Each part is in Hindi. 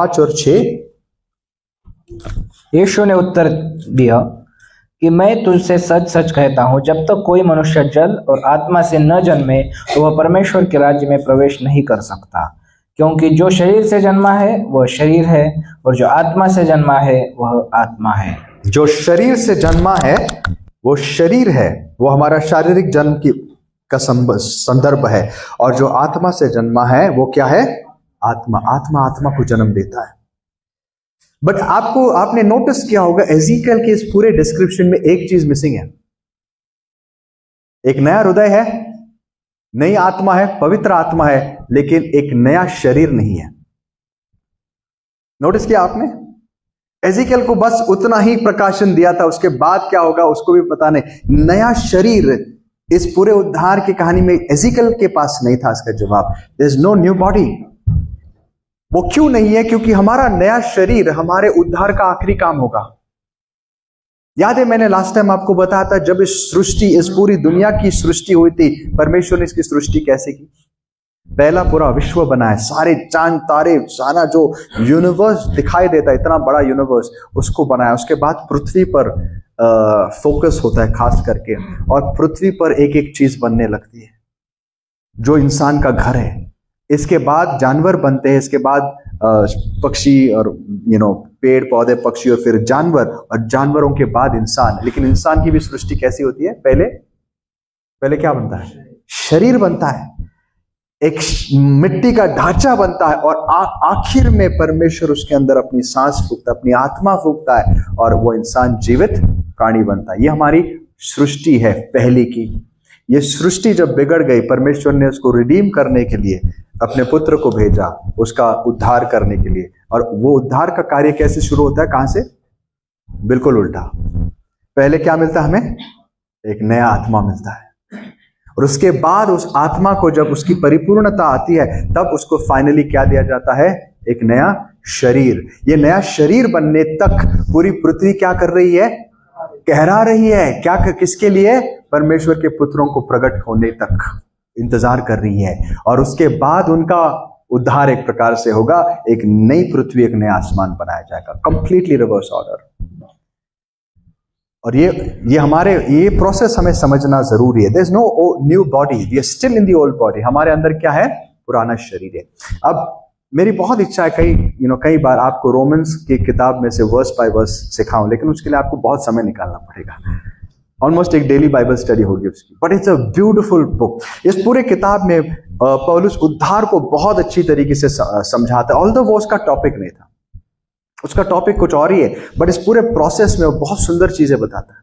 5 और 6। यीशु ने उत्तर दिया कि मैं तुझसे सच सच कहता हूँ, जब तक कोई मनुष्य जल और आत्मा से न जन्मे तो वह परमेश्वर के राज्य में प्रवेश नहीं कर सकता। क्योंकि जो शरीर से जन्मा है वह शरीर है, और जो आत्मा से जन्मा है वह आत्मा है। जो शरीर से जन्मा है वो शरीर है, वो हमारा शारीरिक जन्म का संदर्भ है, और जो आत्मा से जन्मा है वो क्या है? आत्मा। आत्मा को जन्म देता है। बट आपने नोटिस किया होगा एजीकियल के इस पूरे डिस्क्रिप्शन में एक चीज मिसिंग है। एक नया हृदय है, नई आत्मा है, पवित्र आत्मा है, लेकिन एक नया शरीर नहीं है। नोटिस किया आपने? एजीकियल को बस उतना ही प्रकाशन दिया था, उसके बाद क्या होगा उसको भी पता नहीं। नया शरीर इस पूरे उद्धार की कहानी में एजीकियल के पास नहीं था इसका जवाब। There is no new body. वो क्यों नहीं है? क्योंकि हमारा नया शरीर हमारे उद्धार का आखिरी काम होगा। याद है मैंने लास्ट टाइम आपको बताया था, जब इस पूरी दुनिया की सृष्टि हुई थी, परमेश्वर ने इसकी सृष्टि कैसे की? पहला पूरा विश्व बनाया, सारे चांद तारे, सारा जो यूनिवर्स दिखाई देता है, इतना बड़ा यूनिवर्स, उसको बनाया। उसके बाद पृथ्वी पर फोकस होता है खास करके, और पृथ्वी पर एक एक चीज बनने लगती है जो इंसान का घर है। इसके बाद जानवर बनते हैं, इसके बाद पक्षी और पेड़ पौधे, पक्षी, और फिर जानवर, और जानवरों के बाद इंसान। लेकिन इंसान की भी सृष्टि कैसी होती है? पहले क्या बनता है? शरीर बनता है, एक मिट्टी का ढांचा बनता है, और आखिर में परमेश्वर उसके अंदर अपनी सांस फूंकता है, अपनी आत्मा फूंकता है, और वो इंसान जीवित प्राणी बनता है। ये हमारी सृष्टि है पहले की। ये सृष्टि जब बिगड़ गई, परमेश्वर ने उसको रिडीम करने के लिए अपने पुत्र को भेजा, उसका उद्धार करने के लिए। और वो उद्धार का कार्य कैसे शुरू होता है? कहां से? बिल्कुल उल्टा। पहले क्या मिलता है हमें? एक नया आत्मा मिलता है, और उसके बाद उस आत्मा को जब उसकी परिपूर्णता आती है, तब उसको फाइनली क्या दिया जाता है? एक नया शरीर। ये नया शरीर बनने तक पूरी पृथ्वी क्या कर रही है? कहरा रही है। क्या? किसके लिए? परमेश्वर के पुत्रों को प्रकट होने तक इंतजार कर रही है। और उसके बाद उनका उद्धार एक प्रकार से होगा, एक नई पृथ्वी, एक नया आसमान बनाया जाएगा। Completely reverse order. और ये प्रोसेस हमें समझना जरूरी है। There is no new body, we are still in the old body. हमारे अंदर क्या है? पुराना शरीर है। अब मेरी बहुत इच्छा है कई बार आपको रोमन्स की किताब में से वर्स बाय वर्स सिखाऊं, लेकिन उसके लिए आपको बहुत समय निकालना पड़ेगा। ऑलमोस्ट एक डेली बाइबल स्टडी होगी उसकी। But it's a beautiful book. इस पूरे किताब में पौलुस उद्धार को बहुत अच्छी तरीके से समझाता है। ऑल्दो वो उसका टॉपिक नहीं था, उसका टॉपिक कुछ और ही है, बट इस पूरे प्रोसेस में वो बहुत सुंदर चीजें बताता है।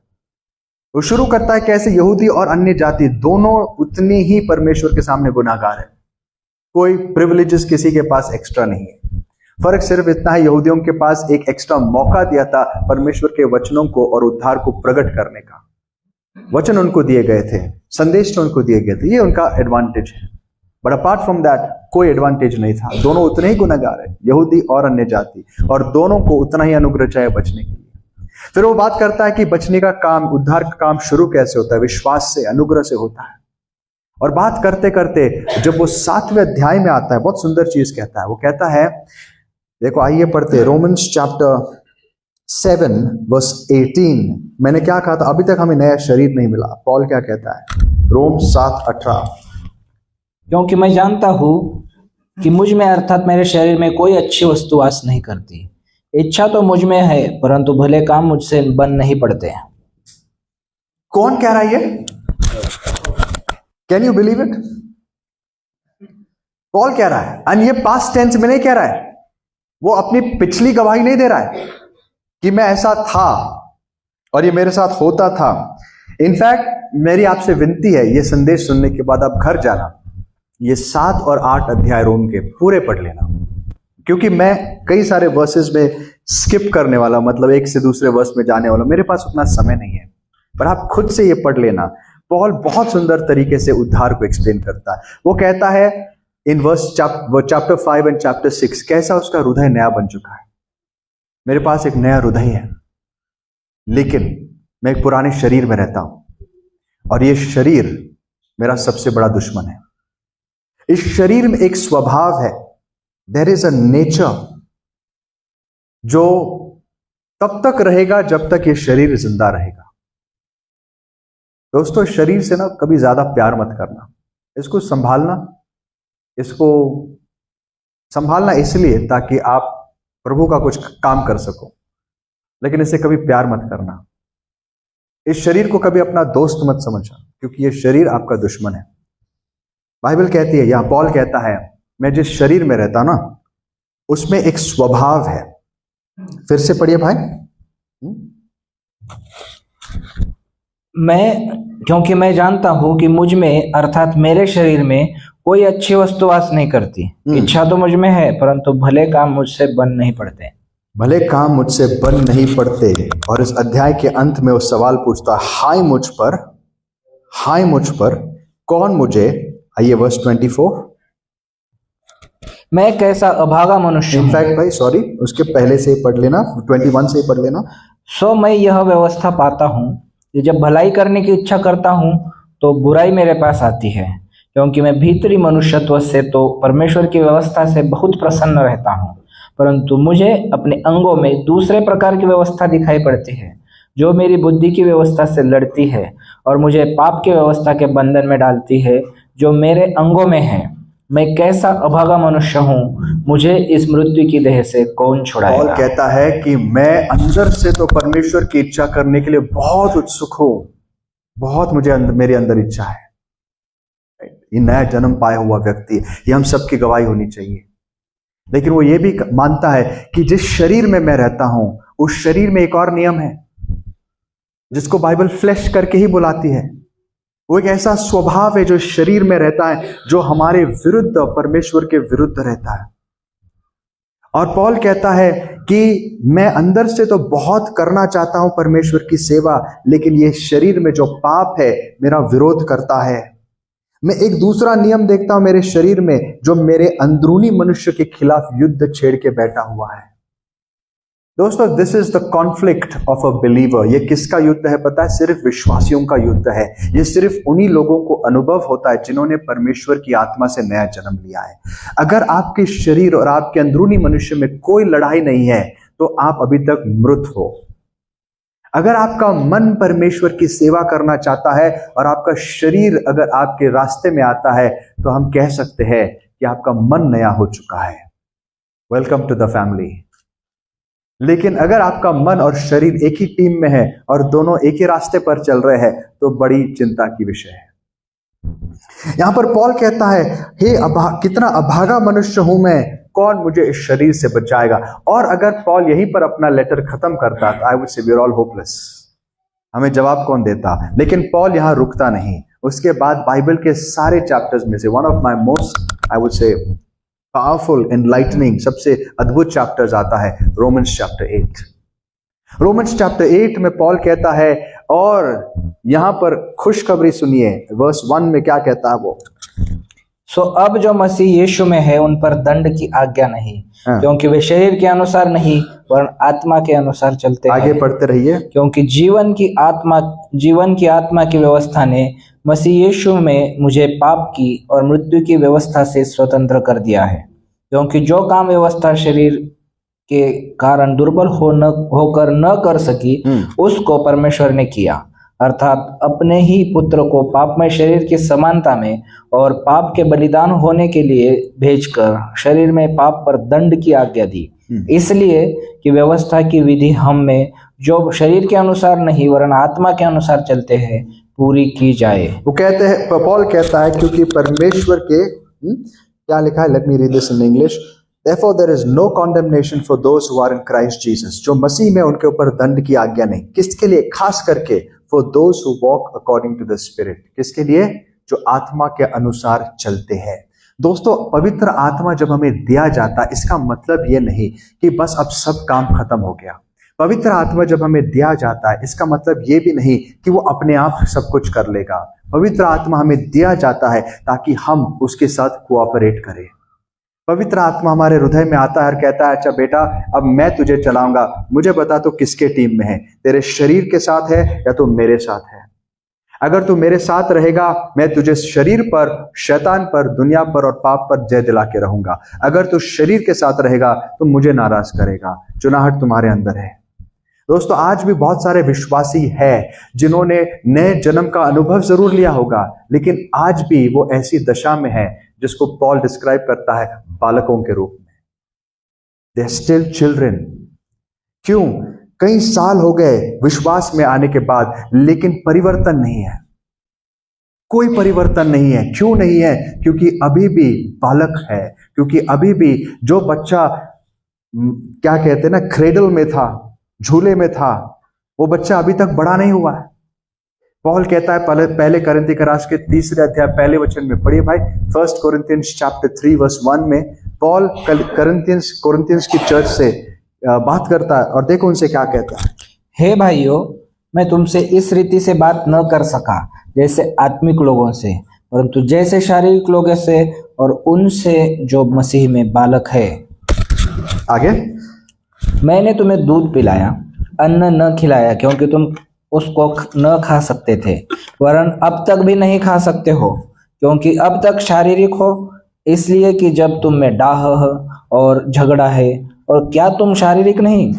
वो शुरू करता है कैसे यहूदी और अन्य जाति दोनों उतनी ही परमेश्वर के सामने गुनाहगार है। कोई प्रिविलेजेस किसी के पास एक्स्ट्रा नहीं है। फर्क सिर्फ इतना है, यहूदियों के पास एक एक्स्ट्रा मौका दिया था परमेश्वर के वचनों को और उद्धार को प्रकट करने का। वचन उनको दिए गए थे, संदेश उनको दिए गए थे, ये उनका एडवांटेज है। बट अपार्ट फ्रॉम दैट कोई एडवांटेज नहीं था। दोनों उतने ही गुनहगार है, यहूदी और अन्य जाति, और दोनों को उतना ही अनुग्रह चाहिए बचने के लिए। फिर वो बात करता है कि बचने का काम, उद्धार का काम शुरू कैसे होता है? विश्वास से, अनुग्रह से होता है। और बात करते करते जब वो 7वें अध्याय में आता है, बहुत सुंदर चीज कहता है। वो कहता है, देखो आइए पढ़ते, रोमन्स चैप्टर 7 वर्स 18। मैंने क्या कहा था? अभी तक हमें नया शरीर नहीं मिला। पॉल क्या कहता है? रोम 7:18। क्योंकि मैं जानता हूं कि मुझ में अर्थात मेरे शरीर में कोई अच्छी वस्तु वास नहीं करती। इच्छा तो मुझ में है, परंतु भले काम मुझसे बन नहीं पड़ते। कौन कह रहा है ये? Can you believe it? Paul कह रहा है, और ये पास्ट टेंस में नहीं कह रहा है। वो अपनी पिछली गवाही नहीं दे रहा है कि मैं ऐसा था और ये मेरे साथ होता था। इनफैक्ट मेरी आपसे विनती है, ये संदेश सुनने के बाद आप घर जाना, ये 7 और 8 अध्याय रोम के पूरे पढ़ लेना, क्योंकि मैं कई सारे वर्सेस में स्किप करने वाला, मतलब एक से दूसरे वर्स में जाने वाला, मेरे पास उतना समय नहीं है। पर आप खुद से ये पढ़ लेना। पॉल बहुत सुंदर तरीके से उद्धार को एक्सप्लेन करता है। वो कहता है इन चैप्टर 5 एंड चैप्टर 6 कैसा उसका हृदय नया बन चुका है। मेरे पास एक नया हृदय है, लेकिन मैं एक पुराने शरीर में रहता हूं, और ये शरीर मेरा सबसे बड़ा दुश्मन है। इस शरीर में एक स्वभाव है, देयर इज अ नेचर जो तब तक रहेगा जब तक ये शरीर जिंदा रहेगा। दोस्तों, शरीर से ना कभी ज्यादा प्यार मत करना, इसको संभालना इसलिए ताकि आप प्रभु का कुछ काम कर सको, लेकिन इसे कभी प्यार मत करना। इस शरीर को कभी अपना दोस्त मत समझना, क्योंकि ये शरीर आपका दुश्मन है। बाइबल कहती है, या पॉल कहता है, मैं जिस शरीर में रहता ना उसमें एक स्वभाव है। फिर से पढ़िए भाई। क्योंकि मैं जानता हूं कि मुझ में अर्थात मेरे शरीर में कोई अच्छी वस्तु वास नहीं करती। इच्छा तो मुझ में है, परंतु भले काम मुझसे बन नहीं पड़ते। भले काम मुझसे बन नहीं पड़ते। और इस अध्याय के अंत में वो सवाल पूछता, हाय मुझ पर कौन मुझे, आइए वर्स 24, मैं कैसा अभागा मनुष्य हूं। इनफैक्ट भाई सॉरी, उसके पहले से ही पढ़ लेना, 21 से ही पढ़ लेना। सो मैं यह व्यवस्था पाता हूं कि जब भलाई करने की इच्छा करता हूं तो बुराई मेरे पास आती है, क्योंकि मैं भीतरी मनुष्यत्व से तो परमेश्वर की व्यवस्था से बहुत प्रसन्न रहता हूं, परंतु मुझे अपने अंगों में दूसरे प्रकार की व्यवस्था दिखाई पड़ती है, जो मेरी बुद्धि की व्यवस्था से लड़ती है और मुझे पाप की व्यवस्था के बंधन में डालती है जो मेरे अंगों में है। मैं कैसा अभागा मनुष्य हूँ, मुझे इस मृत्यु की देह से कौन छुड़ाएगा। पॉल कहता है कि मैं अंदर से तो परमेश्वर की इच्छा करने के लिए बहुत उत्सुक हूं, बहुत मेरे अंदर इच्छा है। ये नया जन्म पाया हुआ व्यक्ति, ये हम सबकी गवाही होनी चाहिए। लेकिन वो ये भी मानता है कि जिस शरीर में मैं रहता हूं उस शरीर में एक और नियम है जिसको बाइबल फ्लैश करके ही बुलाती है। वो एक ऐसा स्वभाव है जो शरीर में रहता है, जो हमारे विरुद्ध, परमेश्वर के विरुद्ध रहता है। और पॉल कहता है कि मैं अंदर से तो बहुत करना चाहता हूं परमेश्वर की सेवा, लेकिन ये शरीर में जो पाप है मेरा विरोध करता है। मैं एक दूसरा नियम देखता हूं मेरे शरीर में, जो मेरे अंदरूनी मनुष्य के खिलाफ युद्ध छेड़ के बैठा हुआ है। दोस्तों, this is the conflict of a believer. ये किसका युद्ध है पता है? सिर्फ विश्वासियों का युद्ध है। ये सिर्फ उन्हीं लोगों को अनुभव होता है जिन्होंने परमेश्वर की आत्मा से नया जन्म लिया है। अगर आपके शरीर और आपके अंदरूनी मनुष्य में कोई लड़ाई नहीं है तो आप अभी तक मृत हो। अगर आपका मन परमेश्वर की सेवा करना चाहता है और आपका शरीर अगर आपके रास्ते में आता है तो हम कह सकते हैं कि आपका मन नया हो चुका है। Welcome to the family. लेकिन अगर आपका मन और शरीर एक ही टीम में है और दोनों एक ही रास्ते पर चल रहे हैं तो बड़ी चिंता की विषय है। यहां पर पॉल कहता है, हे कितना अभागा मनुष्य हूं मैं, कौन मुझे इस शरीर से बचाएगा। और अगर पॉल यहीं पर अपना लेटर खत्म करता तो I would say we are all hopeless. हमें जवाब कौन देता? लेकिन पॉल यहां रुकता नहीं। उसके बाद बाइबल के सारे चैप्टर्स में से one of my most I would से पावरफुल, एनलाइटनिंग, सबसे अद्भुत चैप्टर्स आता है रोमन्स चैप्टर 8। रोमन्स चैप्टर 8 में पॉल कहता है, और यहां पर खुशखबरी सुनिए, वर्स 1 में क्या कहता है वो? सो अब जो मसीह यीशु में है उन पर दंड की आज्ञा नहीं, क्योंकि वे शरीर के अनुसार नहीं वरन आत्मा के अनुसार चलते हैं। आगे पढ़ते रहिए। क्योंकि जीवन की आत्मा की व्यवस्था ने मसीह यीशु में मुझे पाप की और मृत्यु की व्यवस्था से स्वतंत्र कर दिया है। क्योंकि जो काम व्यवस्था शरीर के कारण दुर्बल होकर न कर सकी, उसको परमेश्वर ने किया, अर्थात अपने ही पुत्र को पापमय शरीर की समानता में और पाप के बलिदान होने के लिए भेजकर शरीर में पाप पर दंड की आज्ञा दी, इसलिए कि व्यवस्था की विधि हम में जो शरीर के अनुसार नहीं वरन आत्मा के अनुसार चलते हैं पूरी की जाए। वो कहते हैं, पॉल कहता है, क्योंकि परमेश्वर के क्या लिखा है, let me read this in English. Therefore there is no condemnation for those who are in Christ Jesus। जो मसीह में उनके ऊपर दंड की आज्ञा नहीं। किसके लिए? खास करके for those who walk according to the Spirit। किसके लिए? जो आत्मा के अनुसार चलते हैं। दोस्तों, पवित्र आत्मा जब हमें दिया जाता है इसका मतलब ये नहीं कि बस अब सब काम खत्म हो गया। पवित्र आत्मा जब हमें दिया जाता है इसका मतलब ये भी नहीं कि वो अपने आप सब कुछ कर लेगा। पवित्र आत्मा हमें दिया जाता है ताकि हम उसके साथ कोऑपरेट करें। पवित्र आत्मा हमारे हृदय में आता है और कहता है, अच्छा बेटा, अब मैं तुझे चलाऊंगा, मुझे बता तो किसके टीम में है, तेरे शरीर के साथ है या तो मेरे साथ है। अगर तू मेरे साथ रहेगा, मैं तुझे शरीर पर, शैतान पर, दुनिया पर और पाप पर जय दिला के रहूंगा। अगर तू शरीर के साथ रहेगा तो मुझे नाराज करेगा। चुनाहट तुम्हारे अंदर है। दोस्तों, आज भी बहुत सारे विश्वासी हैं जिन्होंने नए जन्म का अनुभव जरूर लिया होगा, लेकिन आज भी वो ऐसी दशा में है जिसको पॉल डिस्क्राइब करता है बालकों के रूप में। They are still children. क्यों? कई साल हो गए विश्वास में आने के बाद, लेकिन परिवर्तन नहीं है, कोई परिवर्तन नहीं है। क्यों नहीं है? क्योंकि अभी भी बालक है, क्योंकि अभी भी जो बच्चा क्या कहते हैं ना, क्रेडल में था, झूले में था, वो बच्चा अभी तक बड़ा नहीं हुआ है। पॉल कहता है पहले कोरिन्थी के राष्ट्र के 3 अध्याय पहले वचन में, पढ़िए भाई, 1 Corinthians chapter 3 verse 1 में पॉल कोरिन्थियंस की चर्च से बात करता है और देखो उनसे क्या कहता है। हे भाइयों, मैं तुमसे इस रीति से बात न कर सका जैसे आत्मिक लोगों से, परंतु जैसे शारीरिक लोगों से और उनसे जो मसीह में बालक है। आगे, मैंने तुम्हें दूध पिलाया, अन्न न खिलाया, क्योंकि तुम उसको न खा सकते थे, वरन अब तक भी नहीं खा सकते हो, क्योंकि अब तक शारीरिक हो, इसलिए कि जब तुम में डाह और झगड़ा है। और क्या तुम शारीरिक नहीं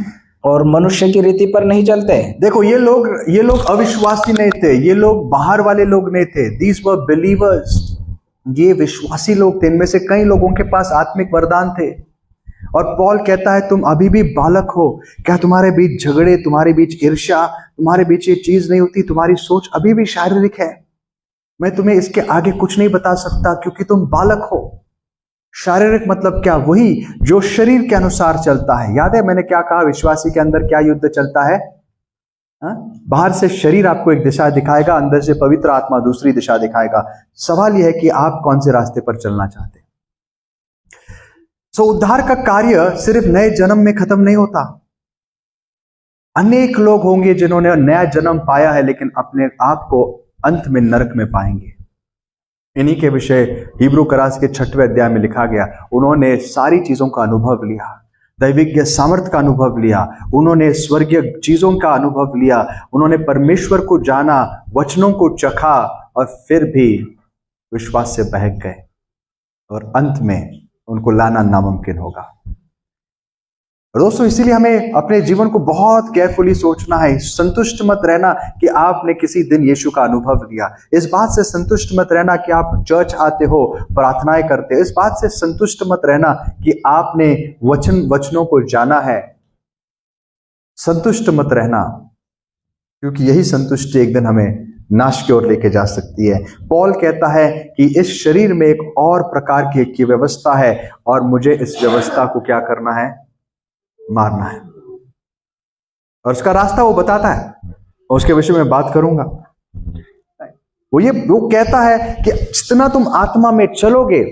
और मनुष्य की रीति पर नहीं चलते? देखो, ये लोग अविश्वासी नहीं थे, ये लोग बाहर वाले लोग नहीं थे। These were believers. ये विश्वासी लोग थे। इनमें से कई लोगों के पास आत्मिक वरदान थे। और पॉल कहता है तुम अभी भी बालक हो। क्या तुम्हारे बीच झगड़े, तुम्हारे बीच ईर्ष्या, तुम्हारे बीच ये चीज नहीं होती? तुम्हारी सोच अभी भी शारीरिक है। मैं तुम्हें इसके आगे कुछ नहीं बता सकता, क्योंकि तुम बालक हो। शारीरिक मतलब क्या? वही जो शरीर के अनुसार चलता है। याद है मैंने क्या कहा? विश्वासी के अंदर क्या युद्ध चलता है? बाहर से शरीर आपको एक दिशा दिखाएगा, अंदर से पवित्र आत्मा दूसरी दिशा दिखाएगा। सवाल यह है कि आप कौन से रास्ते पर चलना चाहते हैं। उद्धार का कार्य सिर्फ नए जन्म में खत्म नहीं होता। अनेक लोग होंगे जिन्होंने नया जन्म पाया है, लेकिन अपने आप को अंत में नरक में पाएंगे। इन्हीं के विषय हिब्रू करास के 6वें अध्याय में लिखा गया। उन्होंने सारी चीजों का अनुभव लिया, दैविक सामर्थ का अनुभव लिया, उन्होंने स्वर्गीय चीजों का अनुभव लिया, उन्होंने परमेश्वर को जाना, वचनों को चखा, और फिर भी विश्वास से बहक गए, और अंत में उनको लाना नामुमकिन होगा। दोस्तों, इसीलिए हमें अपने जीवन को बहुत केयरफुली सोचना है। संतुष्ट मत रहना कि आपने किसी दिन यीशु का अनुभव लिया। इस बात से संतुष्ट मत रहना कि आप चर्च आते हो, प्रार्थनाएं करते हो। इस बात से संतुष्ट मत रहना कि आपने वचनों को जाना है। संतुष्ट मत रहना, क्योंकि यही संतुष्टि एक दिन हमें नाश की ओर लेके जा सकती है। पॉल कहता है कि इस शरीर में एक और प्रकार की व्यवस्था है, और मुझे इस व्यवस्था को क्या करना है? मारना है। और उसका रास्ता वो बताता है, और उसके विषय में बात करूंगा। वो कहता है कि जितना तुम आत्मा में चलोगे,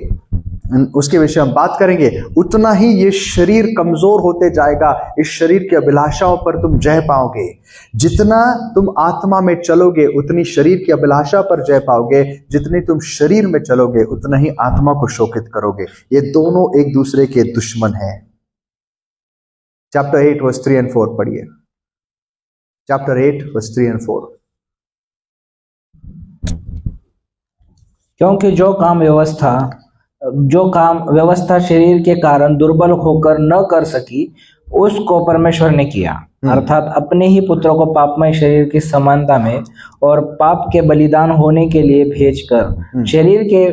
उसके विषय में बात करेंगे, उतना ही ये शरीर कमजोर होते जाएगा। इस शरीर की अभिलाषाओं पर तुम जय पाओगे। जितना तुम आत्मा में चलोगे, उतनी शरीर की अभिलाषा पर जय पाओगे। जितनी तुम शरीर में चलोगे, उतना ही आत्मा को शोकित करोगे। ये दोनों एक दूसरे के दुश्मन हैं। चैप्टर 8 verse 3 and 4 पढ़िए। Chapter 8 verse 3 and 4। क्योंकि जो काम व्यवस्था शरीर के कारण दुर्बल होकर न कर सकी, उसको परमेश्वर ने किया, अर्थात अपने ही पुत्र को पापमय शरीर की समानता में और पाप के बलिदान होने के लिए भेजकर शरीर के